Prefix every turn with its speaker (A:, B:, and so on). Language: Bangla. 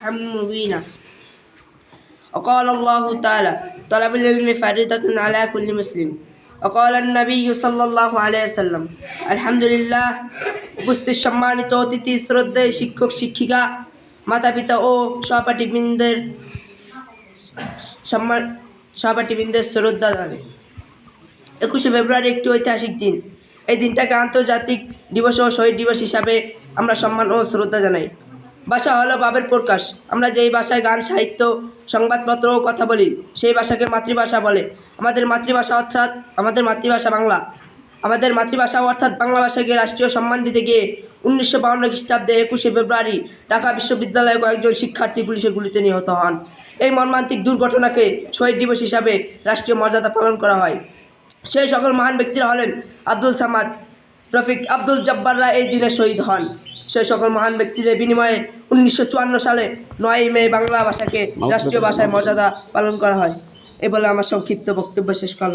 A: مبينا. وقال الله تعالى طلب العلم فريضة على كل مسلم. وقال النبي صلى الله عليه وسلم الحمد لله। উপস্থিত সম্মানিত অতিথি, শ্রদ্ধেয় শিক্ষক শিক্ষিকা, মাতা পিতা ও সহপাঠীবৃন্দের শ্রদ্ধা জানাই। 21শে ফেব্রুয়ারি একটি ঐতিহাসিক দিন। এই দিনটাকে আন্তর্জাতিক দিবস ও শহীদ দিবস হিসাবে আমরা সম্মান ও শ্রদ্ধা জানাই। ভাষা হলো ভাবের প্রকাশ। আমরা যেই ভাষায় গান, সাহিত্য, সংবাদপত্র ও কথা বলি সেই ভাষাকে মাতৃভাষা বলে। আমাদের মাতৃভাষা বাংলা। আমাদের মাতৃভাষা অর্থাৎ বাংলা ভাষাকে রাষ্ট্রীয় সম্মান দিতে গিয়ে 1952 খ্রিস্টাব্দে 21শে ফেব্রুয়ারি ঢাকা বিশ্ববিদ্যালয়ে কয়েকজন শিক্ষার্থী পুলিশের গুলিতে নিহত হন। এই মর্মান্তিক দুর্ঘটনাকে শহীদ দিবস হিসাবে রাষ্ট্রীয় মর্যাদা পালন করা হয়। সেই সকল মহান ব্যক্তিরা হলেন আব্দুল সামাদ, রফিক, আব্দুল জব্বাররা এই দিনে শহীদ হন। সেই সকল মহান ব্যক্তিদের বিনিময়ে 1954 সালে 9ই মে বাংলা ভাষাকে রাষ্ট্রীয় ভাষায় মর্যাদা পালন করা হয়। এ বলে আমার সংক্ষিপ্ত বক্তব্য শেষ করলাম।